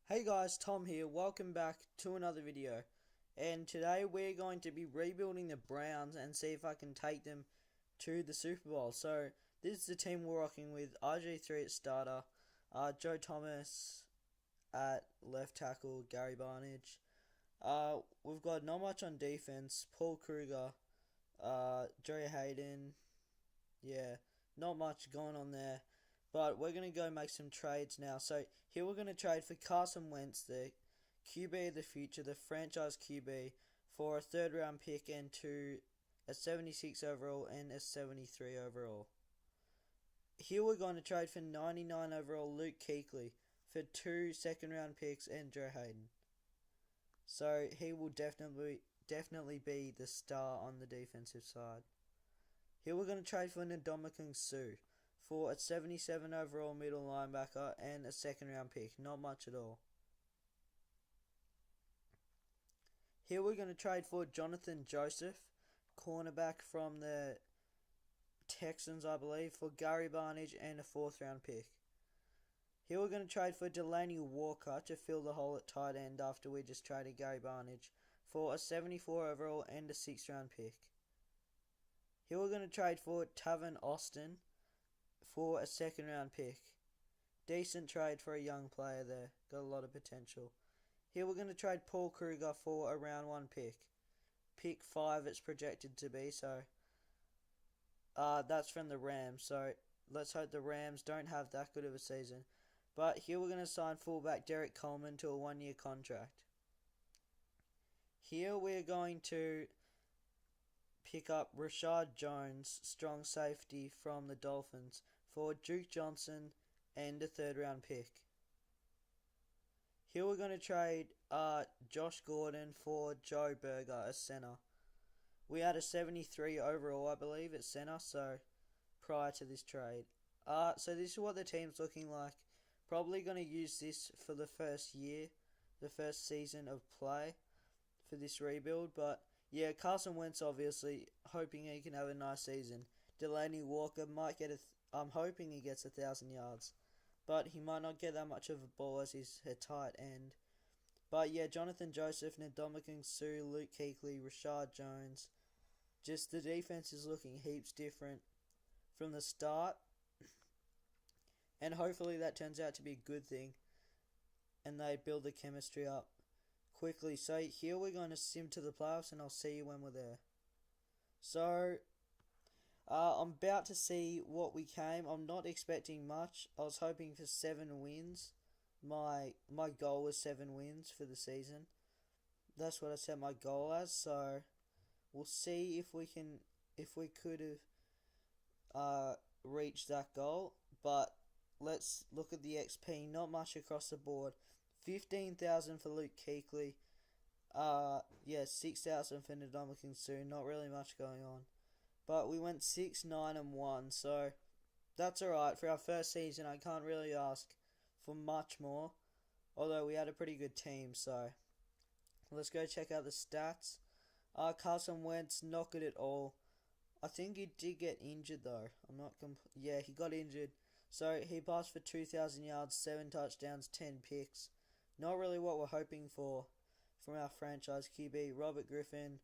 Hey guys, Tom here. Welcome back to another video. And today we're going to be rebuilding the Browns and see if I can take them to the Super Bowl. So this is the team we're rocking with. RG3 at starter, Joe Thomas at left tackle, Gary Barnage. We've got not much on defense. Paul Kruger, Joey Hayden. Yeah, not much going on there. But we're going to go make some trades now. So here we're going to trade for CARSON, WENTZ, the QB of the future, the franchise QB, for a third round pick and to a 76 overall and a 73 overall. Here we're going to trade for 99 overall Luke Kuechly for 2 second round picks and Joe Hayden. So he will definitely be the star on the defensive side. Here we're going to trade for Ndamukong Suh for a 77 overall middle linebacker and a second round pick. Not much at all. Here we're going to trade for Jonathan Joseph, cornerback from the Texans, I believe, for Gary Barnage and a 4th round pick. Here we're going to trade for Delanie Walker to fill the hole at tight end after we just traded Gary Barnage for a 74 overall and a 6th round pick. Here we're going to trade for Tavon Austin for a 2nd round pick. Decent trade for a young player there. Got a lot of potential. Here we're going to trade Paul Kruger for a round 1 pick. Pick 5 it's projected to be, so that's from the Rams. So let's hope the Rams don't have that good of a season. But here we're going to sign fullback Derek Coleman to a 1-year contract. Here we're going to pick up Rashad Jones, strong safety from the Dolphins, for Duke Johnson and a 3rd round pick. Here we're going to trade Josh Gordon for Joe Burger as center. We had a 73 overall, I believe, at center, so prior to this trade. So this is what the team's looking like. Probably going to use this for the first year, the first season of play for this rebuild, but yeah, Carson Wentz obviously hoping he can have a nice season. Delanie Walker might get I'm hoping he gets 1,000 yards, but he might not get that much of a ball as he's a tight end. But yeah, Jonathan Joseph, Ndamukong Suh, Luke Kuechly, Rashad Jones. Just the defense is looking heaps different from the start, and hopefully that turns out to be a good thing, and they build the chemistry up quickly. So here we're going to sim to the playoffs, and I'll see you when we're there. So I'm about to see what we came. I'm not expecting much. I was hoping for 7 wins. My goal was 7 wins for the season. That's what I set my goal as. So we'll see if we could have reached that goal. But let's look at the XP. Not much across the board. 15,000 for Luke Kuechly. 6,000 for Ndamukong Suh. Not really much going on. But we went 6-9-1, so that's alright. For our first season, I can't really ask for much more. Although we had a pretty good team, so let's go check out the stats. Carson Wentz, not good at all. I think he did get injured though. Yeah, he got injured. So he passed for 2,000 yards, 7 touchdowns, 10 picks. Not really what we're hoping for from our franchise QB. Robert Griffin,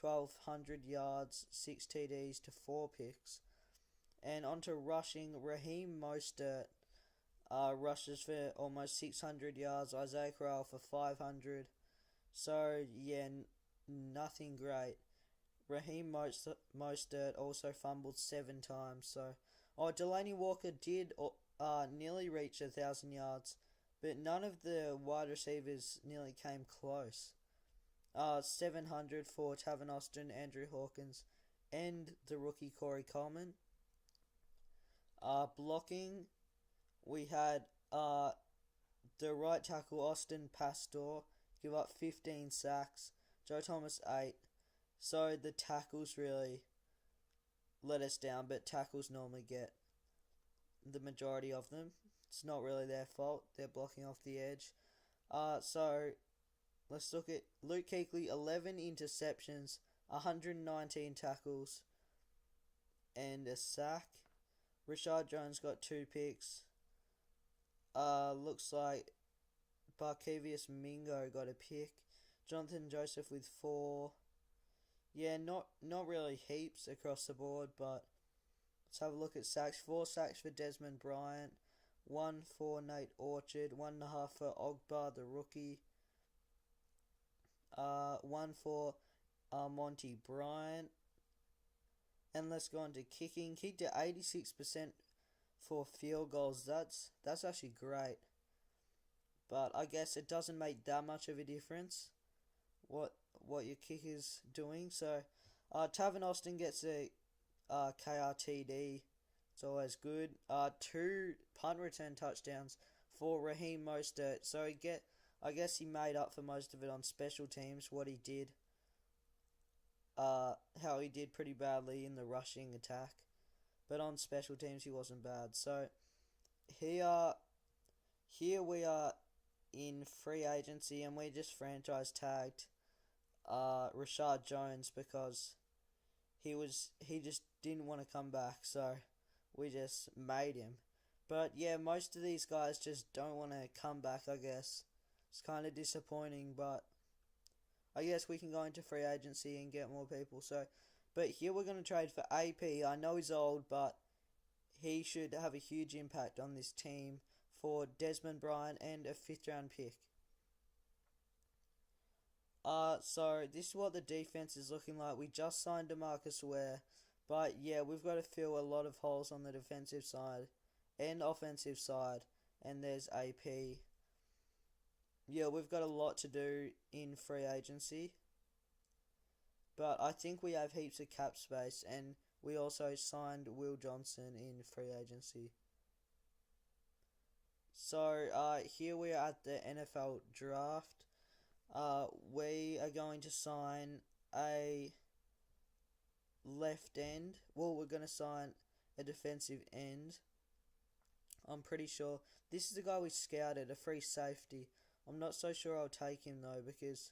1,200 yards, 6 TDs to 4 picks. And onto rushing, Raheem Mostert rushes for almost 600 yards. Isaiah Crowell for 500. So yeah, nothing great. Raheem Mostert also fumbled 7 times. So Delanie Walker did nearly reach 1,000 yards. But none of the wide receivers nearly came close. 700 for Tavon Austin, Andrew Hawkins, and the rookie Corey Coleman. Blocking, we had the right tackle Austin Pastor give up 15 sacks, Joe Thomas 8. So the tackles really let us down, but tackles normally get the majority of them. It's not really their fault. They're blocking off the edge. So let's look at Luke Kuechly, 11 interceptions, 119 tackles, and a sack. Rashad Jones got 2 picks. Looks like Barkevius Mingo got a pick. Jonathan Joseph with 4. Yeah, not really heaps across the board, but let's have a look at sacks. 4 sacks for Desmond Bryant, 1 for Nate Orchard, 1.5 for Ogbar the rookie, 1 for Monty Bryant. And let's go on to kicking. Kicked at 86% for field goals. That's actually great. But I guess it doesn't make that much of a difference what your kicker's doing. So Tavern Austin gets a KRTD. It's always good. 2 punt return touchdowns for Raheem Mostert. So I guess he made up for most of it on special teams, what he did. How he did pretty badly in the rushing attack. But on special teams he wasn't bad. So here we are in free agency, and we just franchise tagged Rashad Jones because he just didn't want to come back, so we just made him. But yeah, most of these guys just don't want to come back, I guess. It's kind of disappointing, but I guess we can go into free agency and get more people. But here we're going to trade for AP. I know he's old, but he should have a huge impact on this team for Desmond Bryant and a 5th round pick. So this is what the defense is looking like. We just signed DeMarcus Ware, but yeah, we've got to fill a lot of holes on the defensive side and offensive side, and there's AP. Yeah, we've got a lot to do in free agency, but I think we have heaps of cap space, and we also signed Will Johnson in free agency. So here we are at the NFL draft. We are going to sign a left end. Well, we're going to sign a defensive end. I'm pretty sure. This is the guy we scouted, a free safety. I'm not so sure I'll take him though, because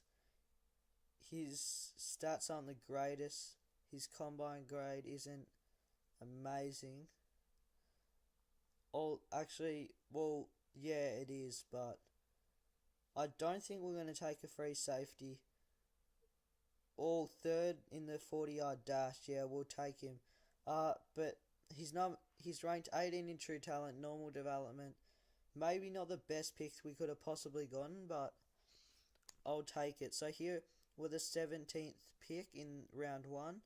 his stats aren't the greatest. His combine grade isn't amazing. Yeah, it is, but I don't think we're going to take a free safety. All 3rd in the 40-yard dash. Yeah, we'll take him. But he's ranked 18 in true talent, normal development. Maybe not the best picks we could have possibly gotten, but I'll take it. So here with the 17th pick in round 1,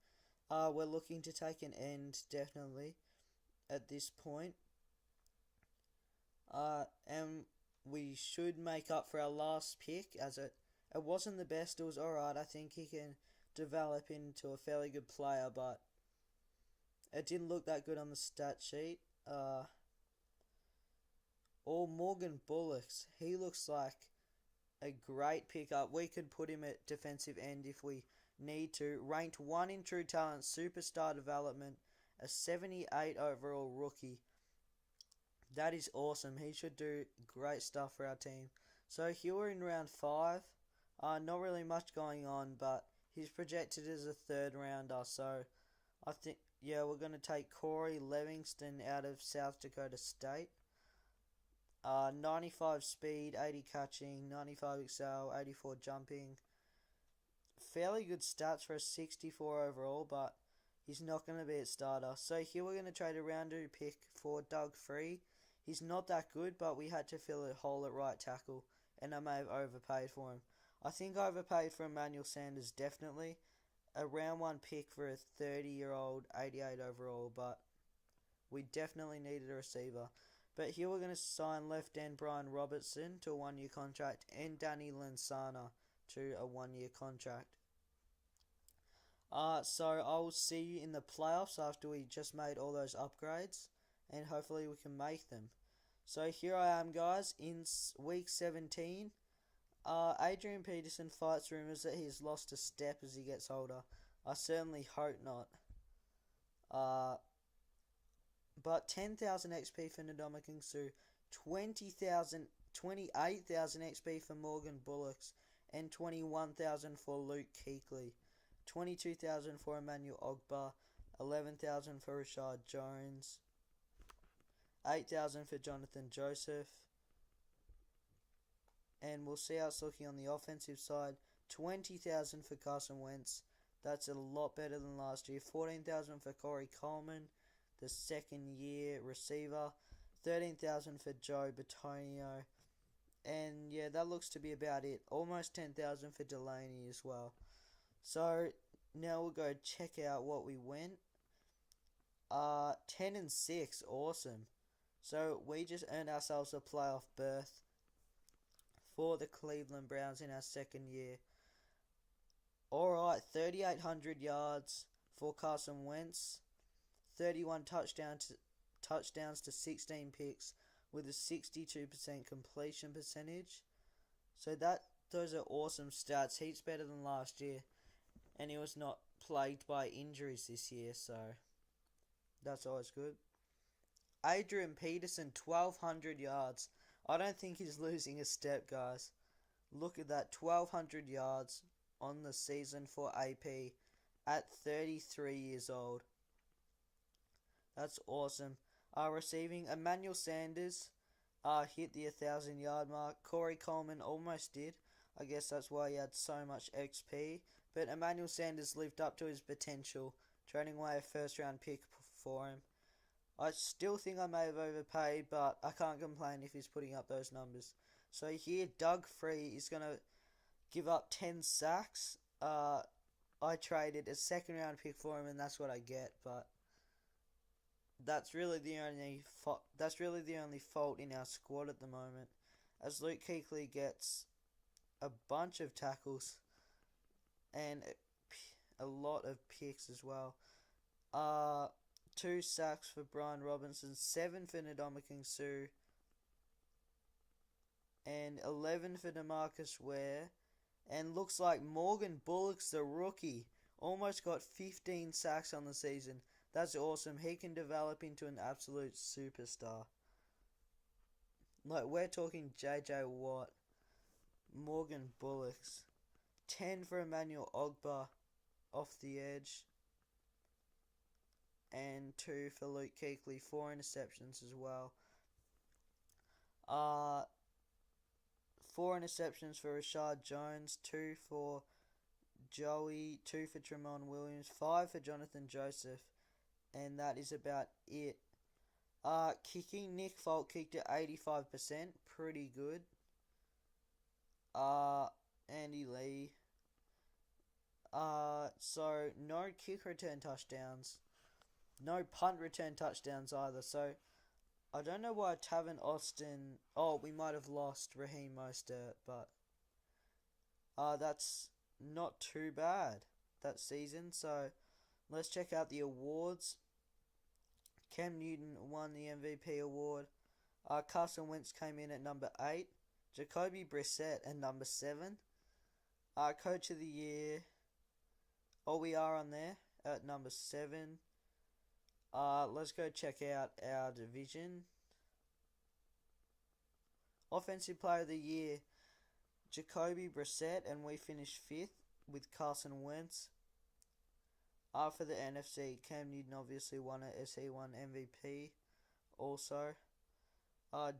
we're looking to take an end definitely at this point. And we should make up for our last pick, as it wasn't the best. It was alright. I think he can develop into a fairly good player, but it didn't look that good on the stat sheet. Morgan Bullocks, he looks like a great pickup. We could put him at defensive end if we need to. Ranked 1 in true talent, superstar development, a 78 overall rookie. That is awesome. He should do great stuff for our team. So here we're in round 5. Not really much going on, but he's projected as a 3rd rounder. So I think, yeah, we're going to take Corey Livingston out of South Dakota State. 95 speed, 80 catching, 95 excel, 84 jumping. Fairly good stats for a 64 overall, but he's not going to be a starter. So here we're going to trade a round 2 pick for Doug Free. He's not that good, but we had to fill a hole at right tackle, and I may have overpaid for him. I think I overpaid for Emmanuel Sanders, definitely. A round 1 pick for a 30-year-old, 88 overall, but we definitely needed a receiver. But here we're going to sign left end Brian Robertson to a 1-year contract, and Danny Lansana to a 1-year contract. So I'll see you in the playoffs after we just made all those upgrades, and hopefully we can make them. So here I am, guys, in week 17. Adrian Peterson fights rumours that he's lost a step as he gets older. I certainly hope not. But 10,000 XP for Ndamukong Suh, 28,000 XP for Morgan Bullocks, and 21,000 for Luke Kuechly, 22,000 for Emmanuel Ogbar, 11,000 for Rashad Jones, 8,000 for Jonathan Joseph, And we'll see how it's looking on the offensive side. 20,000 for Carson Wentz. That's a lot better than last year. 14,000 for Corey Coleman, the second-year receiver. 13,000 for Joe Bitonio. And yeah, that looks to be about it. Almost 10,000 for Delaney as well. So now we'll go check out what we went. 10-6, awesome. So we just earned ourselves a playoff berth for the Cleveland Browns in our second year. Alright, 3,800 yards for Carson Wentz. 31 touchdowns to 16 picks with a 62% completion percentage. So those are awesome stats. Heaps better than last year. And he was not plagued by injuries this year, so that's always good. Adrian Peterson, 1,200 yards. I don't think he's losing a step, guys. Look at that, 1,200 yards on the season for AP at 33 years old. That's awesome. Receiving, Emmanuel Sanders hit the 1,000-yard mark. Corey Coleman almost did. I guess that's why he had so much XP. But Emmanuel Sanders lived up to his potential, trading away a first-round pick for him. I still think I may have overpaid, but I can't complain if he's putting up those numbers. So here, Doug Free is going to give up 10 sacks. I traded a second-round pick for him, and that's what I get. But that's really the only fault in our squad at the moment, as Luke Kuechly gets a bunch of tackles and a lot of picks as well. 2 sacks for Brian Robinson, 7 for Ndamukong Suh, and 11 for DeMarcus Ware. And looks like Morgan Bullock's the rookie. Almost got 15 sacks on the season. That's awesome. He can develop into an absolute superstar. Like, we're talking JJ Watt. Morgan Bullock's. 10 for Emmanuel Ogbah off the edge. And 2 for Luke Kuechly. 4 interceptions as well. 4 interceptions for Rashad Jones. 2 for Joey. 2 for Tremont Williams. 5 for Jonathan Joseph. And that is about it. Kicking, Nick Folk kicked at 85%. Pretty good. Andy Lee. So no kick return touchdowns. No punt return touchdowns either. So I don't know why Tavon Austin... Oh, we might have lost Raheem Mostert, but that's not too bad that season. So let's check out the awards. Cam Newton won the MVP award. Carson Wentz came in at number 8. Jacoby Brissett at number 7. Coach of the Year. Oh, we are on there at number 7. Let's go check out our division. Offensive Player of the Year, Jacoby Brissett, and we finished 5th with Carson Wentz. For the NFC, Cam Newton obviously won it as he won MVP also.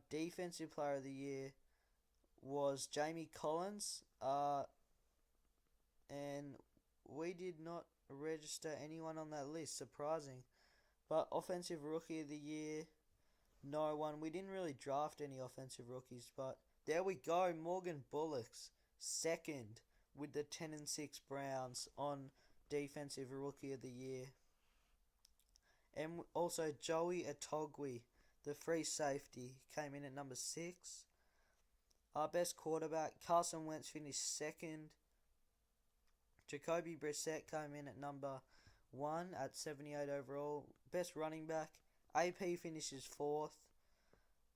Defensive Player of the Year was Jamie Collins, and we did not register anyone on that list, surprising. But Offensive Rookie of the Year, no one. We didn't really draft any offensive rookies, but there we go. Morgan Bullock's second with the 10-6 Browns on Defensive Rookie of the Year. And also Joey Atogwe, the free safety, came in at number 6. Our best quarterback, Carson Wentz, finished 2nd. Jacoby Brissett came in at number 1 at 78 overall. Best running back, AP finishes 4th.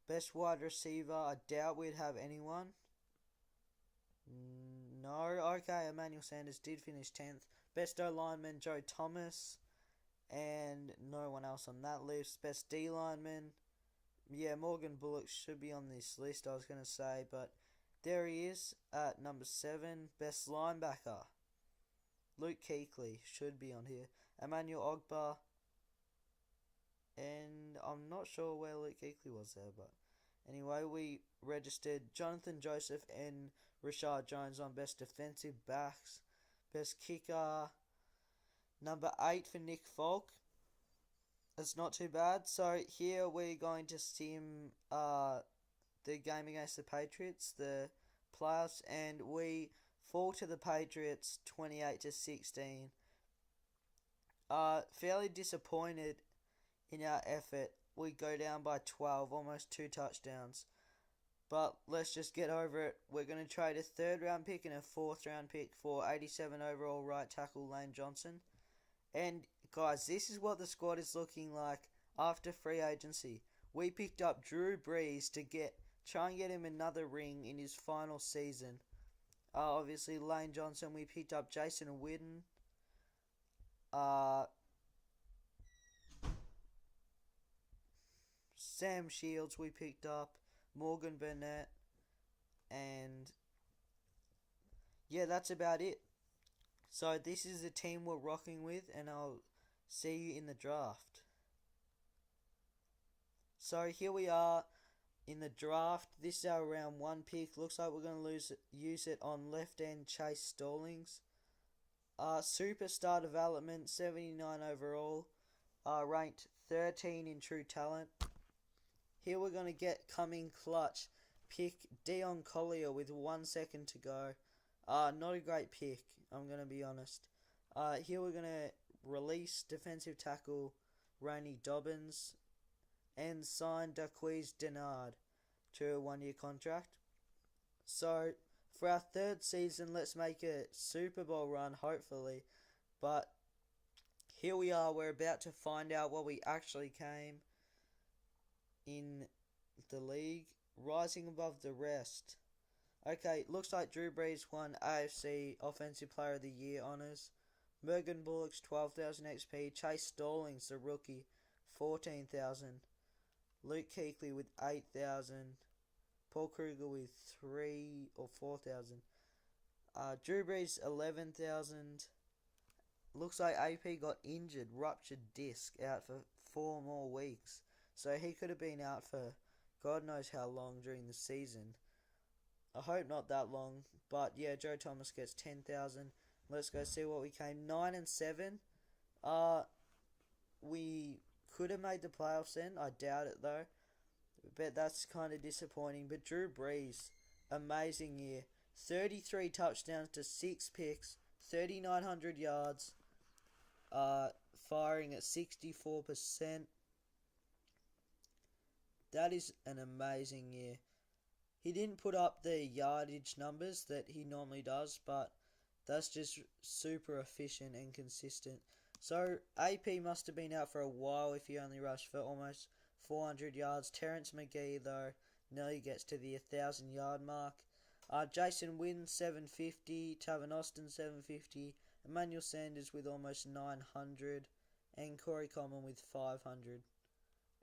Best wide receiver, I doubt we'd have anyone. No, okay, Emmanuel Sanders did finish 10th. Best O-lineman, Joe Thomas. And no one else on that list. Best D-lineman, yeah, Morgan Bullock should be on this list, I was going to say. But there he is at number 7. Best linebacker, Luke Kuechly should be on here. Emmanuel Ogbah. And I'm not sure where Luke Kuechly was there, but Anyway, we registered Jonathan Joseph and Rashad Jones on best defensive backs. Best kicker, number 8 for Nick Folk. That's not too bad. So here we're going to sim the game against the Patriots, the playoffs, and we fall to the Patriots 28-16. Fairly disappointed in our effort. We go down by 12, almost 2 touchdowns. But let's just get over it. We're going to trade a 3rd round pick and a 4th round pick for 87 overall right tackle Lane Johnson. And guys, this is what the squad is looking like after free agency. We picked up Drew Brees to try and get him another ring in his final season. Obviously, Lane Johnson, we picked up Jason Witten. Sam Shields we picked up. Morgan Burnett. And yeah, that's about it. So this is the team we're rocking with, and I'll see you in the draft. So here we are in the draft. This is our round 1 pick. Looks like we're going to use it on left end Chase Stallings. Superstar development, 79 overall. Ranked 13 in true talent. Here we're going to get coming clutch. Pick Dion Collier with 1 second to go. Not a great pick, I'm going to be honest. Here we're going to release defensive tackle Rainey Dobbins and sign Daquise Denard to a 1-year contract. So for our 3rd season, let's make a Super Bowl run, hopefully. But here we are, we're about to find out what we actually came in the league, rising above the rest. Okay, looks like Drew Brees won AFC Offensive Player of the Year honors. Morgan Bullock's 12,000 XP. Chase Stallings, the rookie, 14,000. Luke Kuechly with 8,000. Paul Kruger with 3 or 4,000. Drew Brees 11,000. Looks like AP got injured, ruptured disc, out for 4 more weeks. So he could have been out for God knows how long during the season. I hope not that long. But yeah, Joe Thomas gets 10,000. Let's go see what we came. 9 and 7. We could have made the playoffs then. I doubt it though. But that's kind of disappointing. But Drew Brees, amazing year. 33 touchdowns to 6 picks. 3,900 yards. Firing at 64%. That is an amazing year. He didn't put up the yardage numbers that he normally does, but that's just super efficient and consistent. So AP must have been out for a while if he only rushed for almost 400 yards. Terrence McGee, though, nearly gets to the 1,000 yard mark. Jason Witten, 750. Tavon Austin, 750. Emmanuel Sanders with almost 900. And Corey Coleman with 500.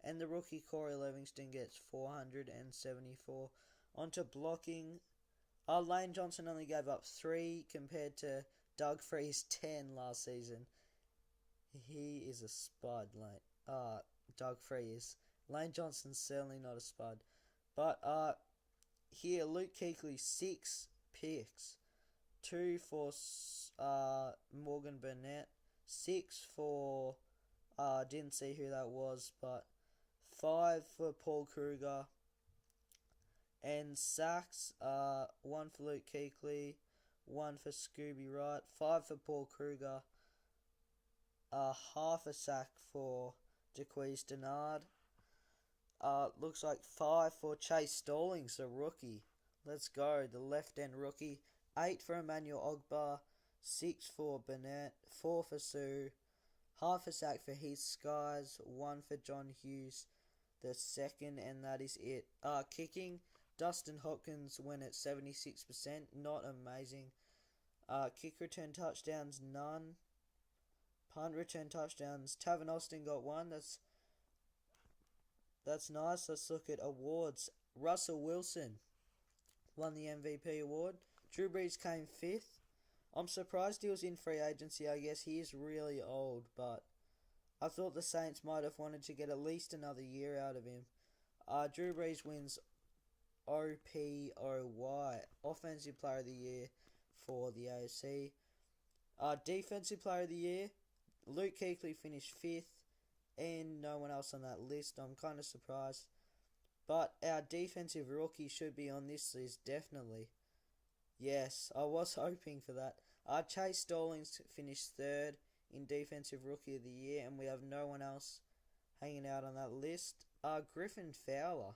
And the rookie Corey Livingston gets 474. Onto blocking. Lane Johnson only gave up 3 compared to Doug Free's 10 last season. He is a spud, Doug Free is. Lane Johnson's certainly not a spud. But here, Luke Kuechly, 6 picks. 2 for Morgan Burnett. 6 for, didn't see who that was, but 5 for Paul Kruger. And sacks, 1 for Luke Kuechly, 1 for Scooby Wright, 5 for Paul Kruger, half a sack for Daquise Denard. Looks like 5 for Chase Stallings, the rookie. Let's go, the left end rookie. 8 for Emmanuel Ogbah, 6 for Burnett, 4 for Sue, half a sack for Heath Skies, 1 for John Hughes, the second, and that is it. Kicking, Dustin Hopkins went at 76%, not amazing. Kick return touchdowns, none. Punt return touchdowns, Tavon Austin got 1. That's nice. Let's look at awards. Russell Wilson won the MVP award. Drew Brees came 5th. I'm surprised he was in free agency. I guess he is really old, but I thought the Saints might have wanted to get at least another year out of him. Drew Brees wins OPOY, Offensive Player of the Year for the AFC. Defensive Player of the Year, Luke Kuechly finished 5th, and no one else on that list. I'm kind of surprised. But our defensive rookie should be on this list, definitely. Yes, I was hoping for that. Chase Stallings finished 3rd in Defensive Rookie of the Year, and we have no one else hanging out on that list. Griffin Fowler,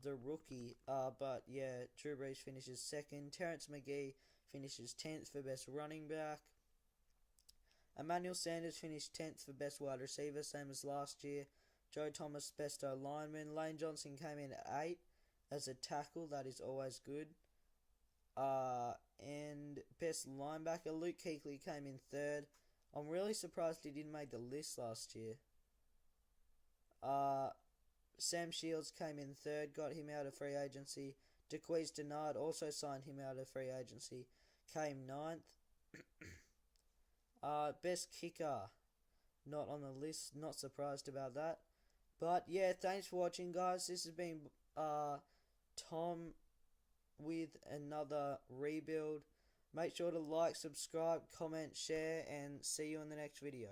the rookie. But yeah, Drew Brees finishes 2nd. Terrence McGee finishes 10th for Best Running Back. Emmanuel Sanders finished 10th for Best Wide Receiver, same as last year. Joe Thomas, Best O-Lineman. Lane Johnson came in at 8 as a tackle. That is always good. And Best Linebacker, Luke Kuechly came in 3rd. I'm really surprised he didn't make the list last year. Sam Shields came in 3rd, got him out of free agency. Jaquez Denard also signed him out of free agency, came 9th. Best Kicker, not on the list, not surprised about that. But yeah, thanks for watching, guys. This has been Tom with another rebuild. Make sure to like, subscribe, comment, share, and see you in the next video.